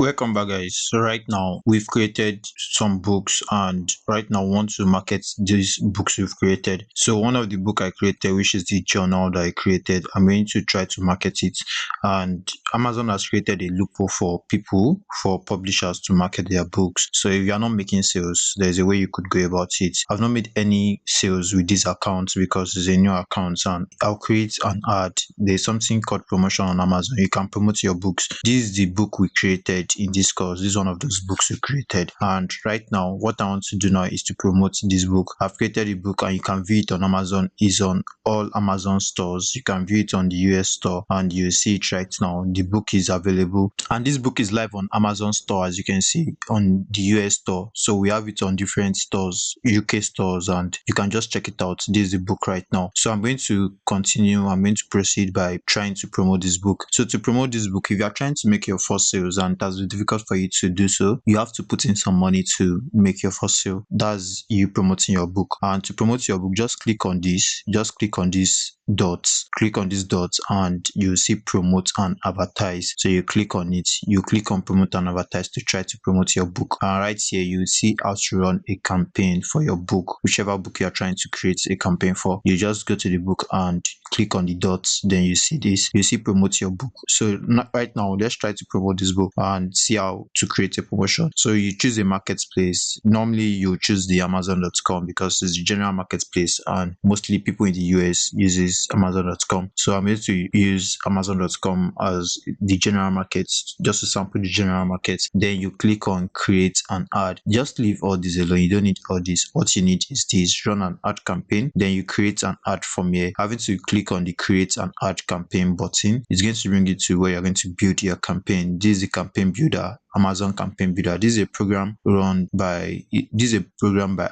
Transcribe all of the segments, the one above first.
Welcome back, guys. So right now we've created some books, and right now we want to market these books we've created. So one of the book I created, which is the journal that I created, I'm going to try to market it. And Amazon has created a loophole for publishers to market their books. So if you are not making sales, there's a way you could go about it. I've not made any sales with this account because it's a new account, and I'll create an ad. There's something called promotion on Amazon. You can promote your books. This is the book we created in this course. This is one of those books we created, and right now what I want to do now is to promote this book. I've created a book and you can view it on Amazon. It's on all Amazon stores. You can view it on the US store and you see it right now. The book is available, and this book is live on Amazon store, as you can see, on the US store. So we have it on different stores, UK stores, and you can just check it out. This is the book right now. So I'm going to continue. I'm going to proceed by trying to promote this book. So to promote this book, if you are trying to make your first sales and it has been difficult for you to do so, you have to put in some money to make your first sale. That's you promoting your book. And to promote your book, just click on this dots, and you see promote and advertise. So you click on it, you click on promote and advertise to try to promote your book. And right here you see how to run a campaign for your book. Whichever book you are trying to create a campaign for, you just go to the book and click on the dots. Then you see this, you see promote your book. So right now let's try to promote this book and see how to create a promotion. So you choose a marketplace. Normally you choose the Amazon.com because it's the general marketplace, and mostly people in the US uses Amazon.com. So I'm going to use Amazon.com as the general market, just to sample the general market. Then you click on create an ad. Just leave all this alone. You don't need all this. What you need is this: run an ad campaign. Then you create an ad from here. Having to click on the create an ad campaign button, it's going to bring you to where you're going to build your campaign. This is the campaign builder, Amazon Campaign Builder. This is a program by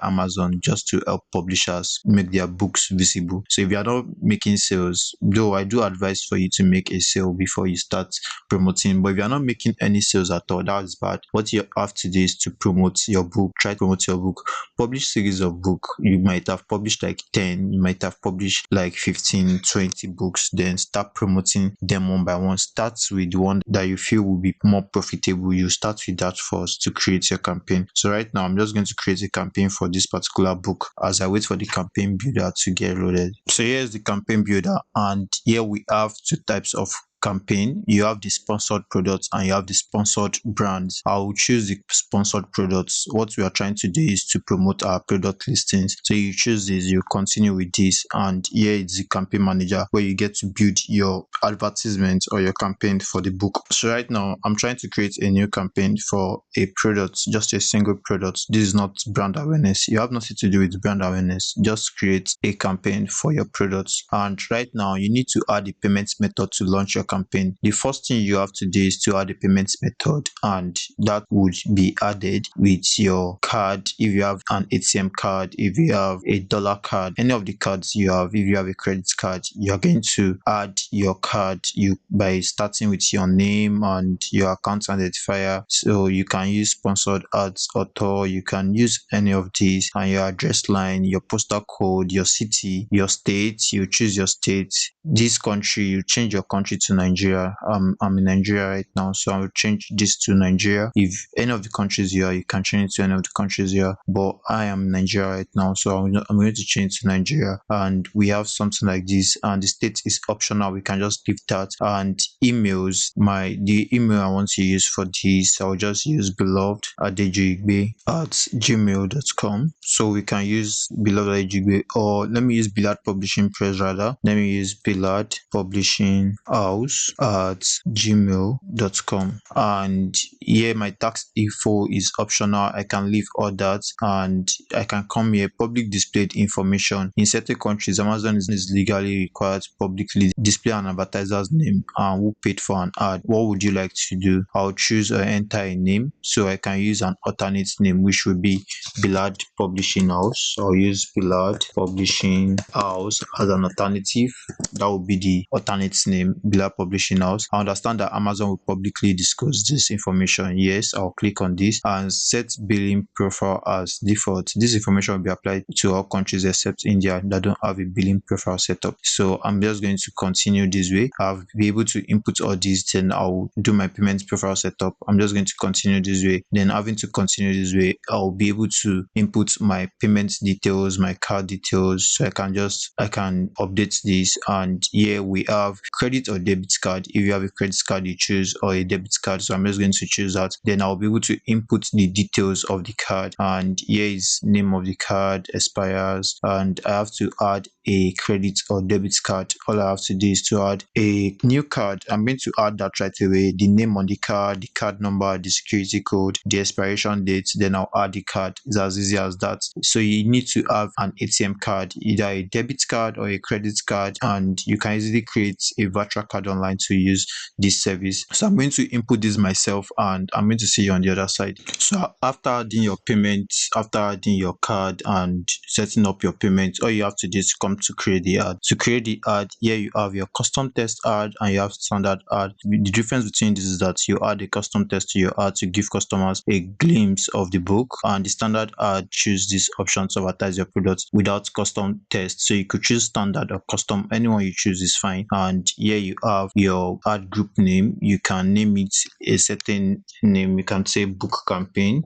Amazon, just to help publishers make their books visible. So if you are not making sales, though I do advise for you to make a sale before you start promoting, but if you are not making any sales at all, that is bad. What you have to do is to promote your book. Try to promote your book. Publish series of book. You might have published like 10, you might have published like 15, 20 books. Then start promoting them one by one. Start with the one that you feel will be more profitable. You start with that first to create your campaign. So right now I'm just going to create a campaign for this particular book as I wait for the campaign builder to get loaded. So here's the campaign builder, and here we have two types of campaign. You have the sponsored products and you have the sponsored brands. I will choose the sponsored products. What we are trying to do is to promote our product listings. So you choose this, you continue with this, and here is the campaign manager where you get to build your advertisement or your campaign for the book. So right now I'm trying to create a new campaign for a product, just a single product. This is not brand awareness. You have nothing to do with brand awareness. Just create a campaign for your products. And right now you need to add a payment method to launch your campaign. The first thing you have to do is to add a payment method, and that would be added with your card. If you have an ATM card, if you have a dollar card, any of the cards you have, if you have a credit card, you're going to add your card by starting with your name and your account identifier. So you can use sponsored ads author, you can use any of these, and your address line, your postal code, your city, your state. You choose your state. This country, you change your country to Nigeria. I'm in Nigeria right now, so I will change this to Nigeria. If any of the countries you are, you can change it to any of the countries you are, but I am in Nigeria right now, so I'm going to change to Nigeria. And we have something like this, and the state is optional. We can just leave that. And emails, the email I want to use for this, I'll just use beloved@gmail.com. So we can use beloved@gmail, or let me use Beloved Publishing Press rather. Let me use Beloved Publishing House at gmail.com. And here my tax info is optional. I can leave all that, and I can come here, public displayed information. In certain countries, Amazon is legally required to publicly display an advertiser's name and who paid for an ad. What would you like to do? I'll choose or enter a name, so I can use an alternate name, which would be Beloved Publishing House. I'll use Beloved Publishing House as an alternative. That would be the alternate name, Beloved publishing house. I understand that Amazon will publicly disclose this information. Yes, I'll click on this and set billing profile as default. This information will be applied to all countries except India that don't have a billing profile set up. So I'm just going to continue this way. I'll be able to input all these, then I'll do my payment profile setup. I'm just going to continue this way. Then having to continue this way, I'll be able to input my payment details, my card details. So I can update this. And here we have credit or debit card. If you have a credit card, you choose, or a debit card. So I'm just going to choose that. Then I'll be able to input the details of the card. And here is name of the card, expires, and I have to add a credit or debit card. All I have to do is to add a new card. I'm going to add that right away. The name on the card number, the security code, the expiration date. Then I'll add the card. It's as easy as that. So you need to have an ATM card, either a debit card or a credit card, and you can easily create a virtual card online to use this service. So I'm going to input this myself, and I'm going to see you on the other side. So after adding your payment, after adding your card and setting up your payment, all you have to do is come to create the ad. To create the ad, here you have your custom text ad and you have standard ad. The difference between this is that you add a custom text to your ad to give customers a glimpse of the book, and the standard ad choose this option to advertise your products without custom text. So you could choose standard or custom, anyone you choose is fine. And here you have your ad group name. You can name it a certain name. You can say book campaign.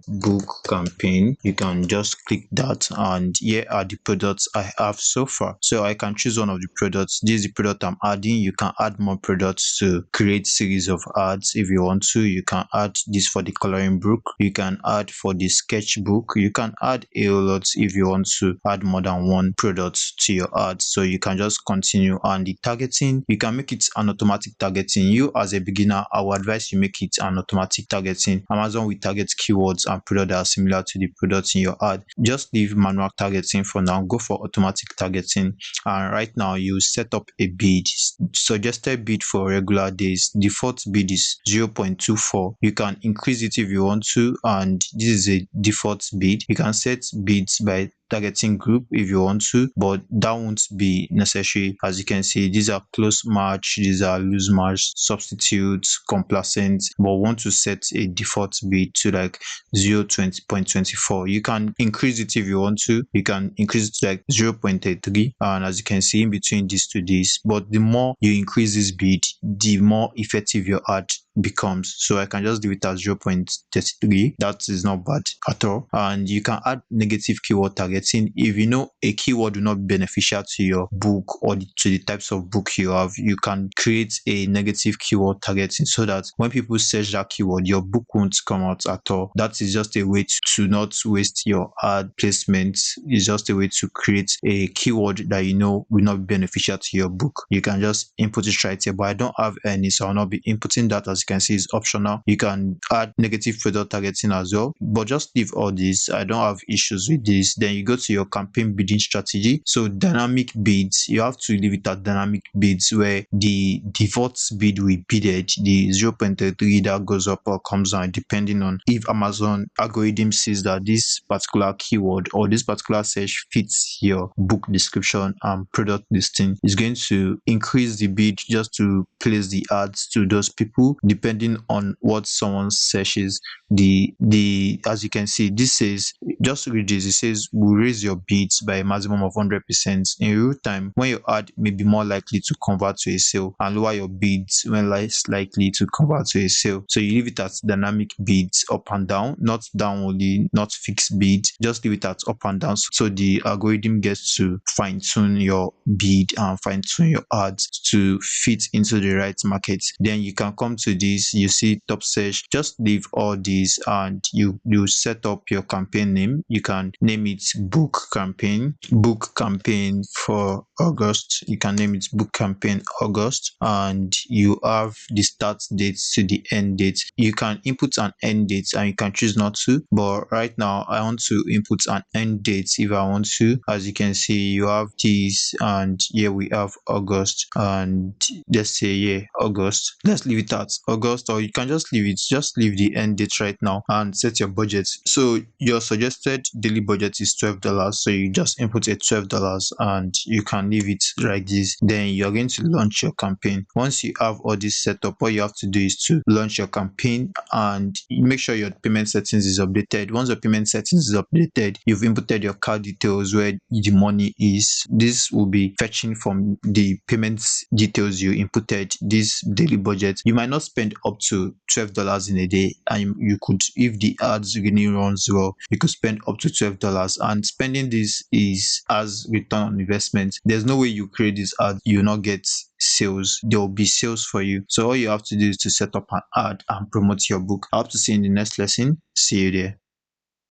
You can just click that, and here are the products I have so far. So I can choose one of the products. This is the product I'm adding. You can add more products to create series of ads if you want to. You can add this for the coloring book. You can add for the sketchbook. You can add a lot if you want to add more than one product to your ad. So you can just continue. And the targeting, you can make it an automatic targeting. You as a beginner, I would advise you make it an automatic targeting. Amazon will target keywords and products that are similar to the products in your ad. Just leave manual targeting for now. Go for automatic targeting. And right now you set up a bid. Suggested bid for regular days, default bid is 0.24. You can increase it if you want to, and this is a default bid. You can set bids by targeting group if you want to, but that won't be necessary. As you can see, these are close match, these are loose match, substitutes, complacent, but want to set a default bid to like 0.24. You can increase it if you want to. You can increase it to like 0.33, and as you can see in between these two days, but the more you increase this bid, the more effective your ad becomes. So I can just leave it at 0.33. That is not bad at all. And you can add negative keyword targeting. If you know a keyword will not be beneficial to your book or to the types of book you have, you can create a negative keyword targeting so that when people search that keyword, your book won't come out at all. That is just a way to not waste your ad placement. It's just a way to create a keyword that you know will not be beneficial to your book. You can just input it right here, but I don't have any, so I'll not be inputting that. As you can see, is optional. You can add negative product targeting as well, but just leave all this. I don't have issues with this. Then you go to your campaign bidding strategy. So dynamic bids, you have to leave it at dynamic bids, where the default bid will be bidded, the 0.33 that goes up or comes down depending on if Amazon algorithm sees that this particular keyword or this particular search fits your book description and product listing. Is going to increase the bid just to place the ads to those people depending on what someone searches. As you can see, this says, just read this, it says will raise your bids by a maximum of 100% in real time when your ad may be more likely to convert to a sale, and lower your bids when less likely to convert to a sale. So you leave it at dynamic bids up and down, not down only, not fixed bids. Just leave it at up and down so the algorithm gets to fine tune your bid and fine tune your ads to fit into the right market. Then you can come to this, you see top search, just leave all these and you set up your campaign name. You can name it book campaign for August. You can name it book campaign August, and you have the start date to the end date. You can input an end date and you can choose not to, but right now I want to input an end date if I want to. As you can see, you have this, and here we have August, and let's say August. Let's leave it at August, or you can just leave it. Just leave the end date right now and set your budget. So your suggested daily budget is $12. So you just input a $12 and you can leave it like this. Then you're going to launch your campaign. Once you have all this set up, all you have to do is to launch your campaign and make sure your payment settings is updated. Once your payment settings is updated, you've inputted your card details where the money is. This will be fetching from the payment details you inputted this daily budget. You might not spend up to $12 in a day, and you could, if the ads really runs well, you could spend up to $12. And spending this is as return on investment. There's no way you create this ad, you will not get sales. There will be sales for you. So all you have to do is to set up an ad and promote your book. I hope to see you in the next lesson. See you there.